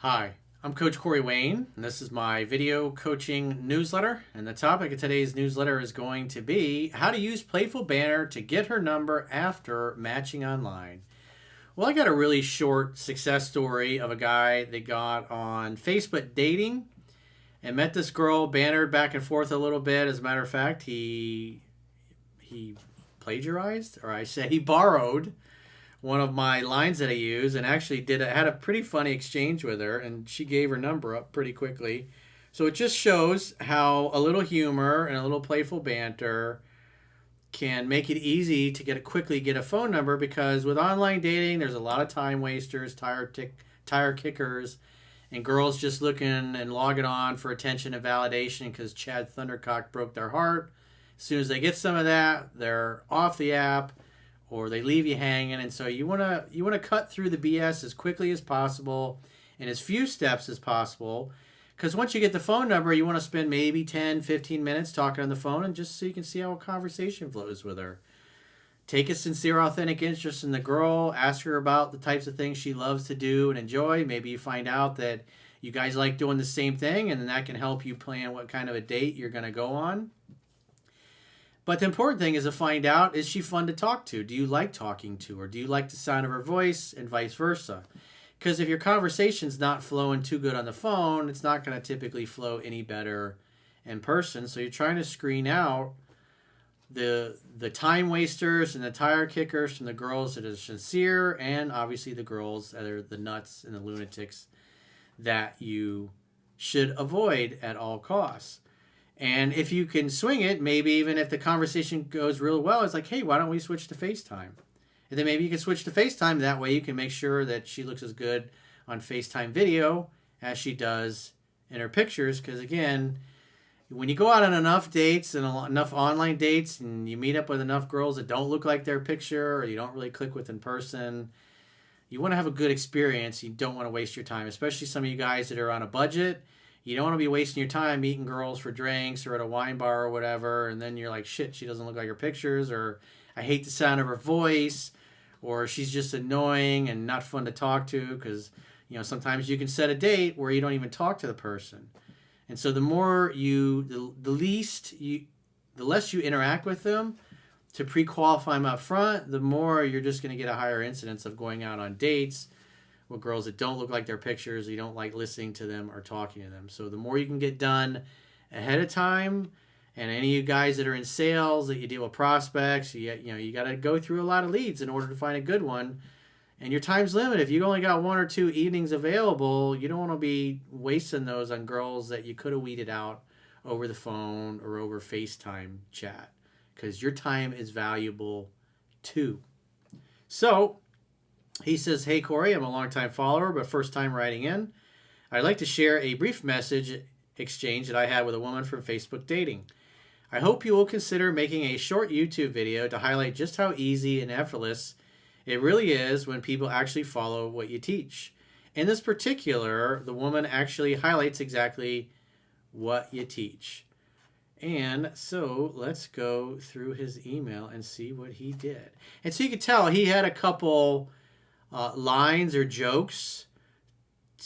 Hi, I'm Coach Corey Wayne, and this is my video coaching newsletter. And the topic of today's newsletter is going to be how to use Playful Banter to get her number after matching online. Well, I got a really short success story of a guy that got on Facebook dating and met this girl, bantered back and forth a little bit. As a matter of fact, he plagiarized, or I say he borrowed one of my lines that I use, and actually had a pretty funny exchange with her, and she gave her number up pretty quickly. So it just shows how a little humor and a little playful banter can make it easy to quickly get a phone number, because with online dating there's a lot of time wasters, tire kickers, and girls just looking and logging on for attention and validation because Chad Thundercock broke their heart. As soon as they get some of that, they're off the app or they leave you hanging. And so you want to cut through the BS as quickly as possible in as few steps as possible, because once you get the phone number, you want to spend maybe 10, 15 minutes talking on the phone, and just so you can see how a conversation flows with her. Take a sincere, authentic interest in the girl. Ask her about the types of things she loves to do and enjoy. Maybe you find out that you guys like doing the same thing, and then that can help you plan what kind of a date you're going to go on. But the important thing is to find out, is she fun to talk to? Do you like talking to her? Do you like the sound of her voice, and vice versa? Because if your conversation's not flowing too good on the phone, it's not going to typically flow any better in person. So you're trying to screen out the time wasters and the tire kickers from the girls that are sincere, and obviously the girls that are the nuts and the lunatics that you should avoid at all costs. And if you can swing it, maybe even if the conversation goes real well, it's like, hey, why don't we switch to FaceTime? And then maybe you can switch to FaceTime. That way you can make sure that she looks as good on FaceTime video as she does in her pictures. Because again, when you go out on enough dates and enough online dates, and you meet up with enough girls that don't look like their picture, or you don't really click with in person, you want to have a good experience. You don't want to waste your time, especially some of you guys that are on a budget. You don't want to be wasting your time meeting girls for drinks or at a wine bar or whatever, and then you're like, shit, she doesn't look like her pictures, or I hate the sound of her voice, or she's just annoying and not fun to talk to, because sometimes you can set a date where you don't even talk to the person. And so the less you interact with them to pre-qualify them up front, the more you're just going to get a higher incidence of going out on dates with girls that don't look like their pictures, you don't like listening to them or talking to them. So the more you can get done ahead of time, and any of you guys that are in sales, that you deal with prospects, you got to go through a lot of leads in order to find a good one. And your time's limited. If you only got 1 or 2 evenings available, you don't want to be wasting those on girls that you could have weeded out over the phone or over FaceTime chat, because your time is valuable too. So he says, hey, Corey, I'm a longtime follower, but first time writing in. I'd like to share a brief message exchange that I had with a woman from Facebook dating. I hope you will consider making a short YouTube video to highlight just how easy and effortless it really is when people actually follow what you teach. In this particular, the woman actually highlights exactly what you teach. And so let's go through his email and see what he did. And so you can tell he had a couple lines or jokes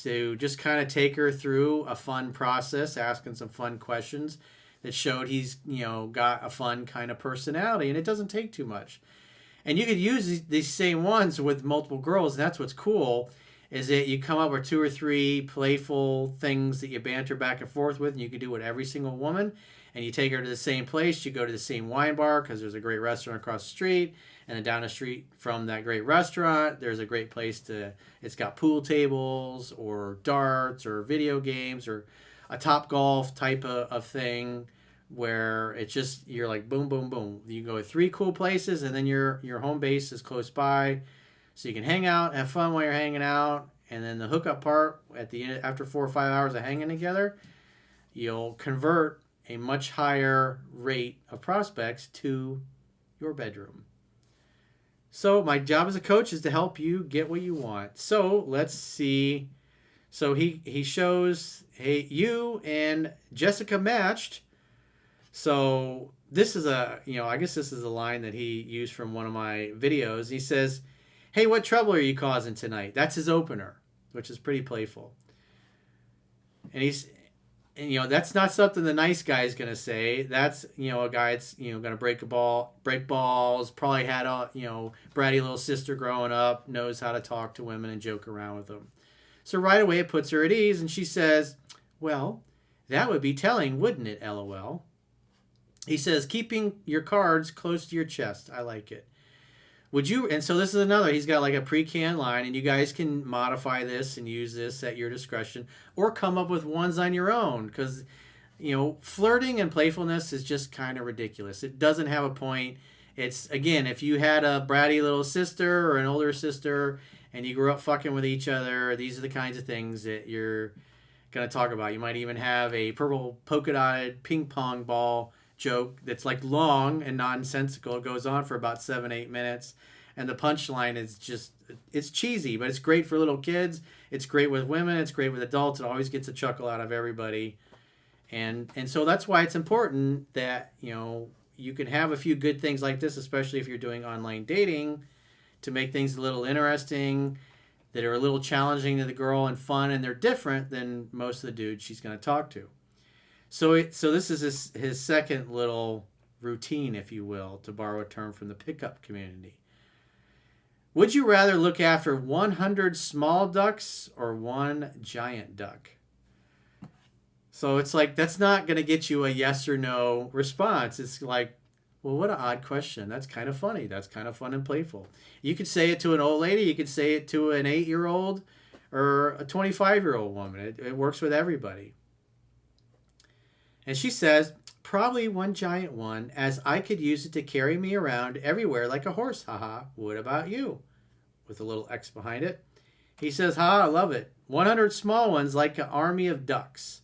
to just kind of take her through a fun process, asking some fun questions that showed he's got a fun kind of personality, and it doesn't take too much. And you could use these same ones with multiple girls, and that's what's cool, is that you come up with 2 or 3 playful things that you banter back and forth with, and you can do it with every single woman. And you take her to the same place, you go to the same wine bar because there's a great restaurant across the street, and then down the street from that great restaurant, there's a great place it's got pool tables or darts or video games or a Top Golf type of thing, where it's just, you're like boom, boom, boom. You go to 3 cool places, and then your home base is close by, so you can hang out, have fun while you're hanging out, and then the hookup part at the end, after 4 or 5 hours of hanging together, you'll convert a much higher rate of prospects to your bedroom. So my job as a coach is to help you get what you want. So let's see. So he shows, hey, you and Jessica matched. So this is I guess this is a line that he used from one of my videos. He says, hey, what trouble are you causing tonight? That's his opener, which is pretty playful. And and that's not something the nice guy's gonna say. That's a guy that's gonna break balls. Probably had a bratty little sister growing up, knows how to talk to women and joke around with them. So right away it puts her at ease, and she says, "Well, that would be telling, wouldn't it? LOL." He says, "Keeping your cards close to your chest. I like it. Would you?" And so this is another. He's got like a pre-canned line, and you guys can modify this and use this at your discretion, or come up with ones on your own. Because flirting and playfulness is just kind of ridiculous. It doesn't have a point. It's, again, if you had a bratty little sister or an older sister, and you grew up fucking with each other, these are the kinds of things that you're gonna talk about. You might even have a purple polka dotted ping pong ball joke that's like long and nonsensical. It goes on for about 7-8 minutes, and the punchline is just, it's cheesy, but it's great for little kids. It's great with women. It's great with adults. It always gets a chuckle out of everybody, and so that's why it's important that you can have a few good things like this, especially if you're doing online dating, to make things a little interesting, that are a little challenging to the girl and fun, and they're different than most of the dudes she's going to talk to. So this is his second little routine, if you will, to borrow a term from the pickup community. Would you rather look after 100 small ducks or one giant duck? So it's like, that's not going to get you a yes or no response. It's like, well, what an odd question. That's kind of funny. That's kind of fun and playful. You could say it to an old lady. You could say it to an 8-year-old or a 25-year-old woman. It works with everybody. And she says, probably one giant one, as I could use it to carry me around everywhere like a horse. Haha. What about you? With a little X behind it. He says, ha, I love it. 100 small ones like an army of ducks.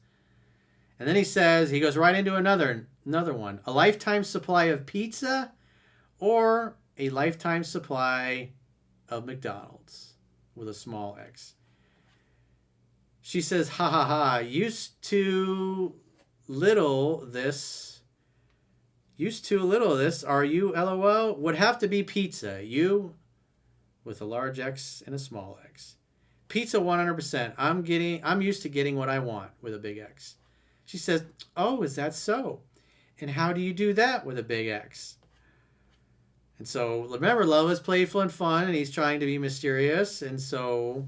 And then he goes right into another one. A lifetime supply of pizza or a lifetime supply of McDonald's with a small X. She says, ha ha ha, used too little this, are you, LOL? Would have to be pizza. You, with a large X and a small X. Pizza 100%. I'm used to getting what I want with a big X. She says, oh, is that so? And how do you do that with a big X? And so, remember, love is playful and fun, and he's trying to be mysterious. And so,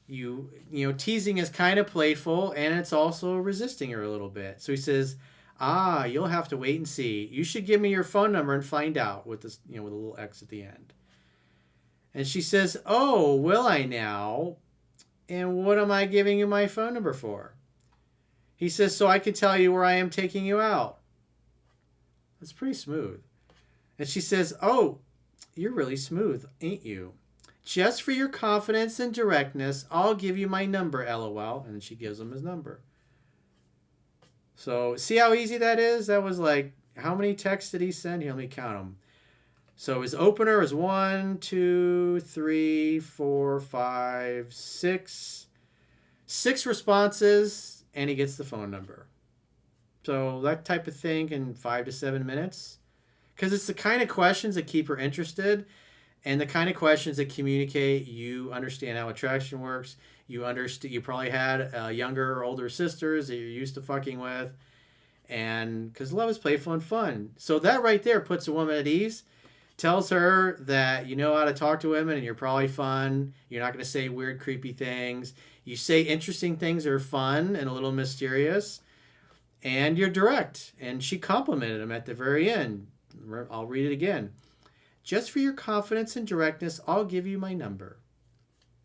teasing is kind of playful, and it's also resisting her a little bit. So he says, you'll have to wait and see. You should give me your phone number and find out, with this, with a little X at the end. And she says, oh, will I now? And what am I giving you my phone number for? He says, so I can tell you where I am taking you out. That's pretty smooth. And she says, oh, you're really smooth, ain't you? Just for your confidence and directness, I'll give you my number, LOL. And she gives him his number. So see how easy that is? That was like, how many texts did he send? Here, let me count them. So his opener is 1, 2, 3, 4, 5, 6. 6 responses, and he gets the phone number. So that type of thing in 5 to 7 minutes. Because it's the kind of questions that keep her interested, and the kind of questions that communicate you understand how attraction works. You probably had younger or older sisters that you're used to fucking with. And because love is playful and fun. So that right there puts a woman at ease. Tells her that you know how to talk to women and you're probably fun. You're not going to say weird, creepy things. You say interesting things that are fun and a little mysterious. And you're direct. And she complimented him at the very end. I'll read it again. Just for your confidence and directness, I'll give you my number.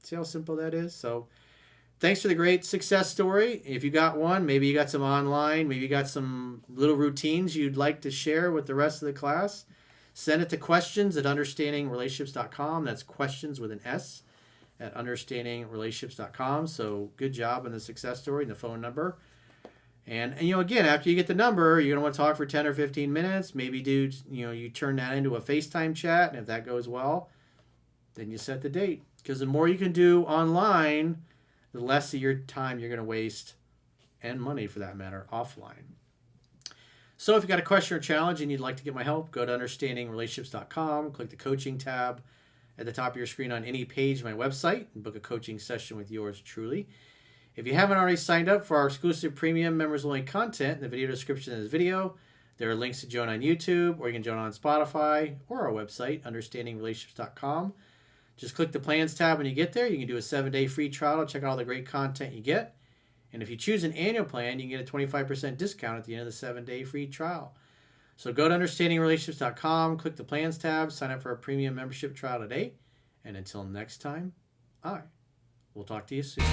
See how simple that is? So thanks for the great success story. If you got one, maybe you got some online, maybe you got some little routines you'd like to share with the rest of the class. Send it to questions@understandingrelationships.com. That's questions with an S at understandingrelationships.com. So good job on the success story and the phone number. And again, after you get the number, you're going to want to talk for 10 or 15 minutes. Maybe you turn that into a FaceTime chat. And if that goes well, then you set the date. Because the more you can do online, the less of your time you're going to waste, and money for that matter, offline. So if you've got a question or challenge and you'd like to get my help, go to understandingrelationships.com, click the coaching tab at the top of your screen on any page of my website, and book a coaching session with yours truly. If you haven't already signed up for our exclusive premium members-only content, in the video description of this video, there are links to join on YouTube, or you can join on Spotify, or our website, understandingrelationships.com. Just click the Plans tab when you get there. You can do a 7-day free trial to check out all the great content you get. And if you choose an annual plan, you can get a 25% discount at the end of the 7-day free trial. So go to understandingrelationships.com, click the Plans tab, sign up for a premium membership trial today. And until next time, I will talk to you soon.